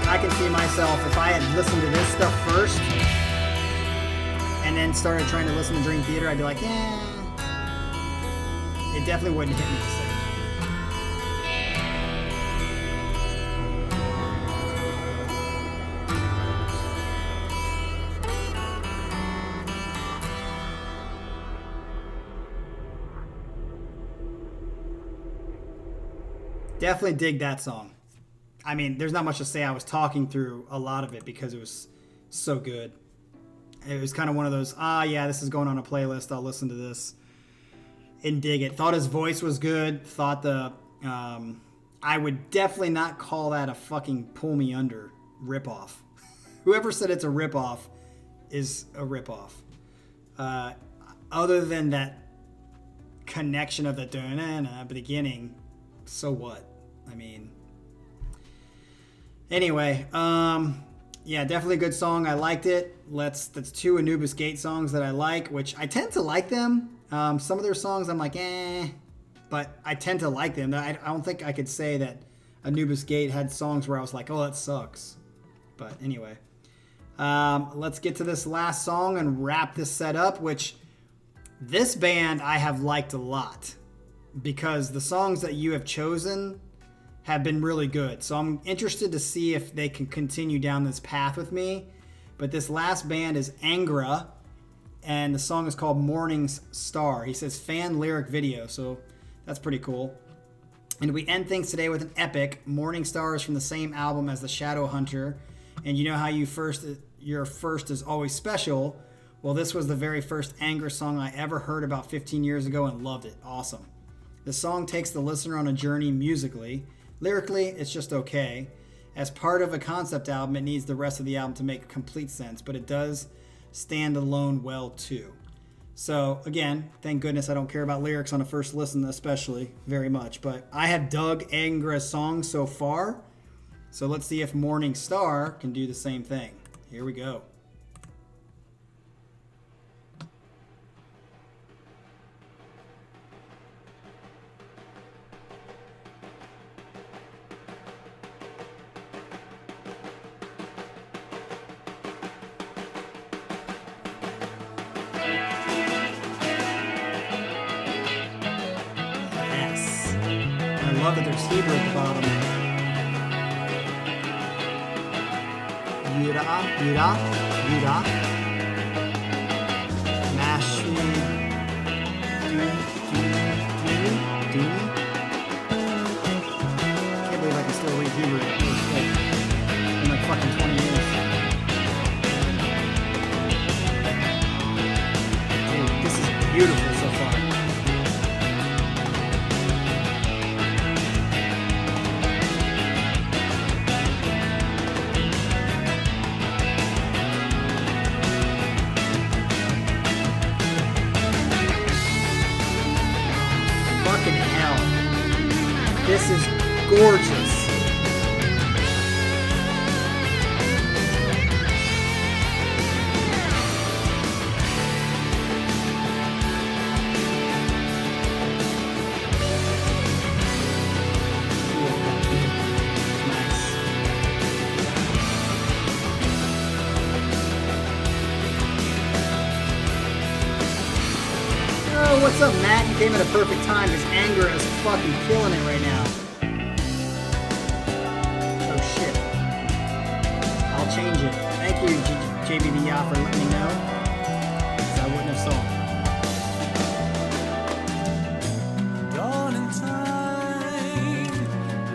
I can see myself, if I had listened to this stuff first and then started trying to listen to Dream Theater, I'd be like, yeah, it definitely wouldn't hit me the same. Definitely dig that song. I mean, there's not much to say. I was talking through a lot of it because it was so good. it was kind of one of those, yeah, this is going on a playlist. I'll listen to this and dig it. Thought his voice was good. Thought I would definitely not call that a fucking Pull Me Under ripoff. Whoever said it's a ripoff is a ripoff. Other than that connection of the beginning, so what? I mean, anyway, yeah, definitely a good song. I liked it. That's 2 Anubis Gate songs that I like, which I tend to like them. Some of their songs I'm like, but I tend to like them. I don't think I could say that Anubis Gate had songs where I was like, oh, that sucks. But anyway, let's get to this last song and wrap this set up, which this band I have liked a lot because the songs that you have chosen have been really good. So I'm interested to see if they can continue down this path with me. But this last band is Angra, and the song is called Morning's Star. He says fan lyric video, so that's pretty cool. And we end things today with an epic. Morning Star is from the same album as The Shadow Hunter. And you know how your first is always special. Well, this was the very first Angra song I ever heard about 15 years ago and loved it. Awesome. The song takes the listener on a journey musically. Lyrically, it's just okay. As part of a concept album, it needs the rest of the album to make complete sense, but it does stand alone well too. So again, thank goodness I don't care about lyrics on a first listen, especially very much, but I have dug Angra's songs so far. So let's see if Morning Star can do the same thing. Here we go. I love that there's Hebrew at the bottom. Yura. Mashi. Do. Can't believe I can still read Hebrew. It's been like fucking 20 years. Dude, this is beautiful so far. This is gorgeous. Oh, what's up, Matt? You came at a perfect time because Angra is fucking killing it right now. Oh shit. I'll change it. Thank you, JBB Yaw, for letting me know. Because I wouldn't have saw it. Dawn in time,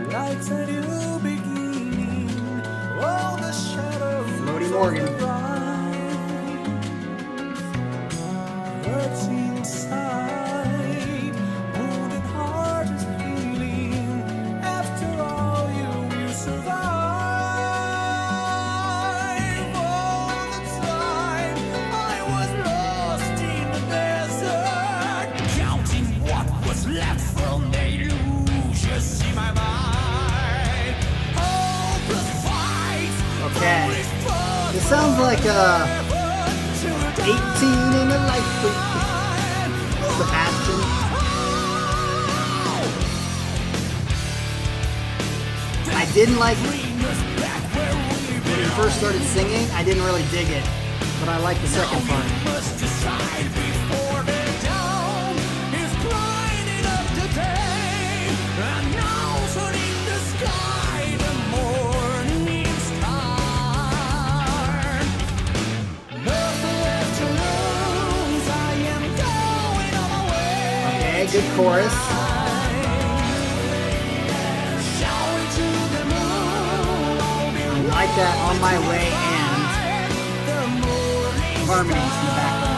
lights a new beginning. All the shadows. Floaty Morgan. Hurts inside, wounded heart is healing. After all, you will survive. All the time I was lost in the desert, counting what was left from the illusions in my mind. Hopeless fight. Okay. This sounds like 18 in a life week. Sebastian. I didn't like it. When he first started singing, I didn't really dig it. But I like the second part. Good chorus. I like that On My Way and harmonies in the background.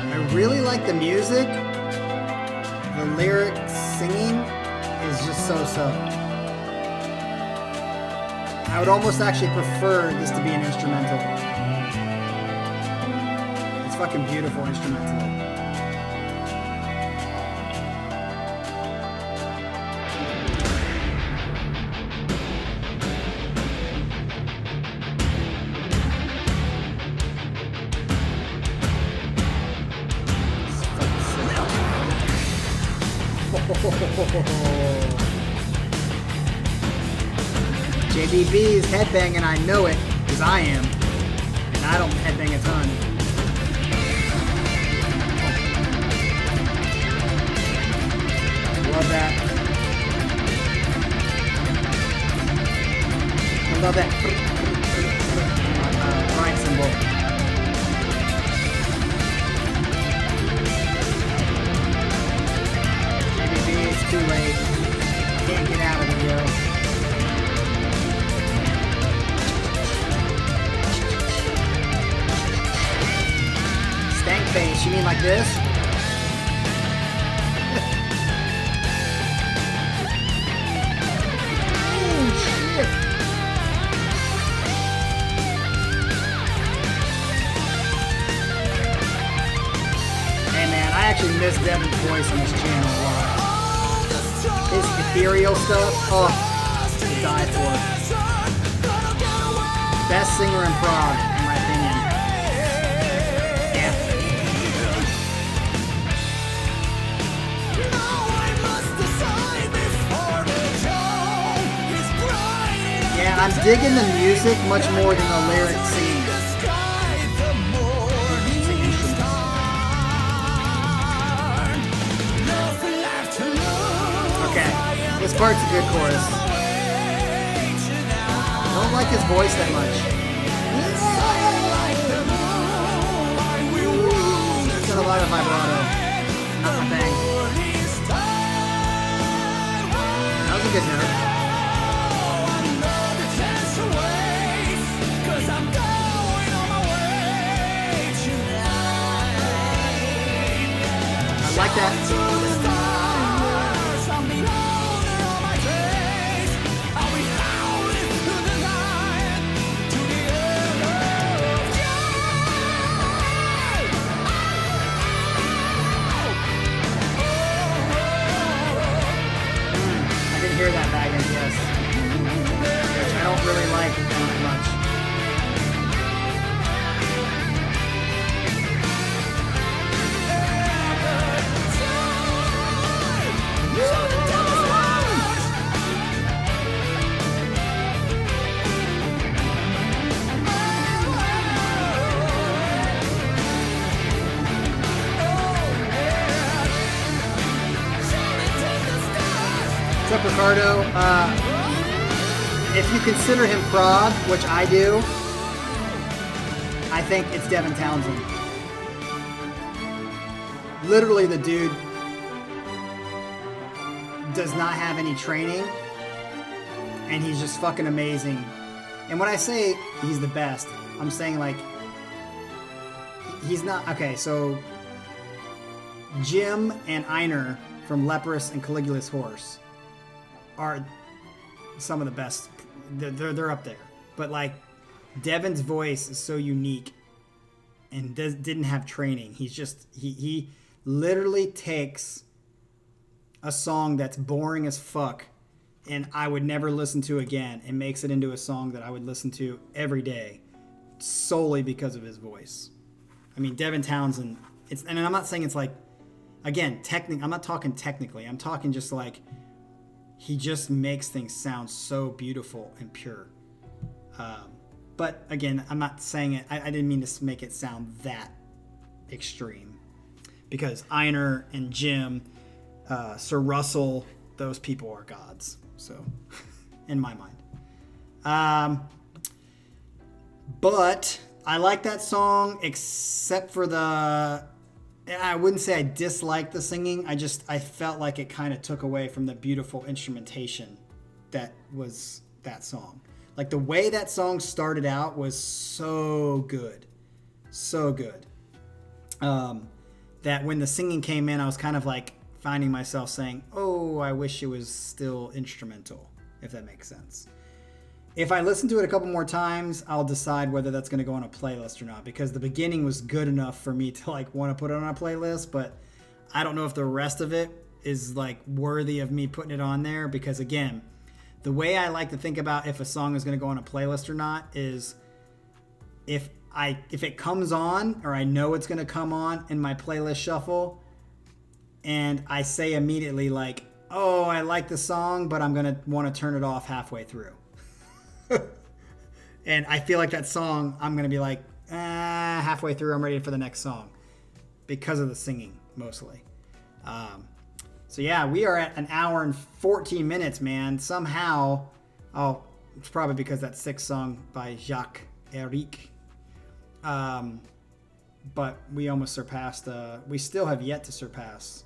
I really like the music. The lyric singing is just so-so. I would almost actually prefer this to be an instrumental. It's fucking beautiful instrumental. JBB is headbanging, I know it, because I am. And I don't headbang a ton. Love that. I love that grind cymbal. JBB, it's too late. Can't get out of it, yo. Stank face, you mean like this? Oh shit! Hey man, I actually miss Devin's voice on this channel a lot. His ethereal stuff, oh, to die for. Best singer in prog, in my opinion. Yeah, I'm digging the music much more than the lyric singing. Okay, this part's a good chorus. I don't like his voice that much. It's got a lot of vibrato. Not my thing. That was a good note. I like that. I can hear that bagging, yes. Which I don't really like that much. What's up, Ricardo? If you consider him prog, which I do, I think it's Devin Townsend. Literally, the dude does not have any training, and he's just fucking amazing. And when I say he's the best, I'm saying like he's not. Okay, so Jim and Einar from Leprous and Caligula's Horse are some of the best. They're up there. But like Devin's voice is so unique and didn't have training. He's just he literally takes a song that's boring as fuck and I would never listen to again and makes it into a song that I would listen to every day solely because of his voice. I mean, Devin Townsend, and I'm not saying it's like, again, I'm not talking technically. I'm talking just like he just makes things sound so beautiful and pure. But again, I'm not saying it. I didn't mean to make it sound that extreme, because Einar and Jim, Sir Russell, those people are gods. So, in my mind. But I like that song, except for I wouldn't say I disliked the singing. I felt like it kind of took away from the beautiful instrumentation that was that song. Like the way that song started out was so good. So good. That when the singing came in, I was kind of like finding myself saying, oh, I wish it was still instrumental, if that makes sense. If I listen to it a couple more times, I'll decide whether that's going to go on a playlist or not, because the beginning was good enough for me to like want to put it on a playlist, but I don't know if the rest of it is like worthy of me putting it on there, because again, the way I like to think about if a song is going to go on a playlist or not is if it comes on, or I know it's going to come on in my playlist shuffle, and I say immediately like, oh, I like the song, but I'm going to want to turn it off halfway through. And I feel like that song, I'm going to be like, halfway through, I'm ready for the next song. Because of the singing, mostly. So yeah, we are at an hour and 14 minutes, man. Somehow, it's probably because that 6th song by Jacques Eric. But we almost surpassed, we still have yet to surpass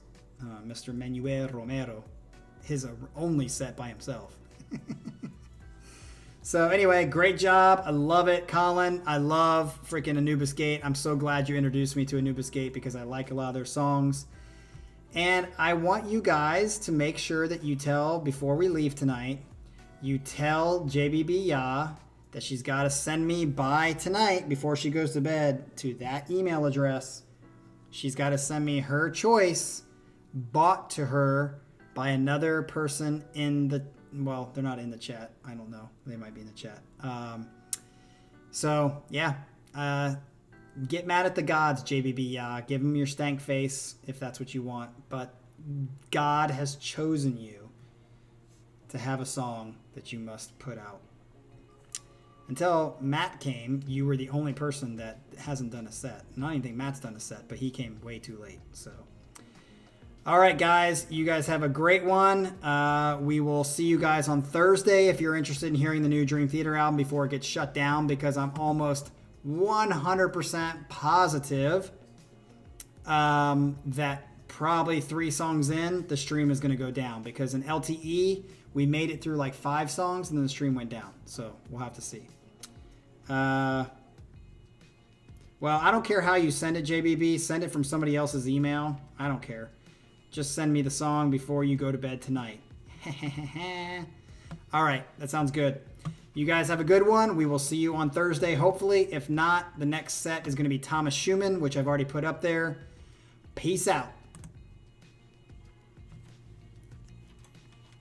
Mr. Manuel Romero, his only set by himself. So anyway, great job. I love it, Colin. I love freaking Anubis Gate. I'm so glad you introduced me to Anubis Gate because I like a lot of their songs. And I want you guys to make sure that you tell, before we leave tonight, you tell JBB Ya that she's got to send me by tonight before she goes to bed to that email address. She's got to send me her choice bought to her by another person in the, well, they're not in the chat. I don't know. They might be in the chat. So yeah, get mad at the gods, JBB. Yeah, give them your stank face if that's what you want. But God has chosen you to have a song that you must put out. Until Matt came, you were the only person that hasn't done a set. Not anything Matt's done a set, but he came way too late. So, all right, guys, you guys have a great one. We will see you guys on Thursday if you're interested in hearing the new Dream Theater album before it gets shut down, because I'm almost 100% positive that probably 3 songs in, the stream is going to go down, because in LTE, we made it through like 5 songs and then the stream went down. So we'll have to see. Well, I don't care how you send it, JBB. Send it from somebody else's email. I don't care. Just send me the song before you go to bed tonight. All right, that sounds good. You guys have a good one. We will see you on Thursday, hopefully. If not, the next set is going to be Thomas Schumann, which I've already put up there. Peace out.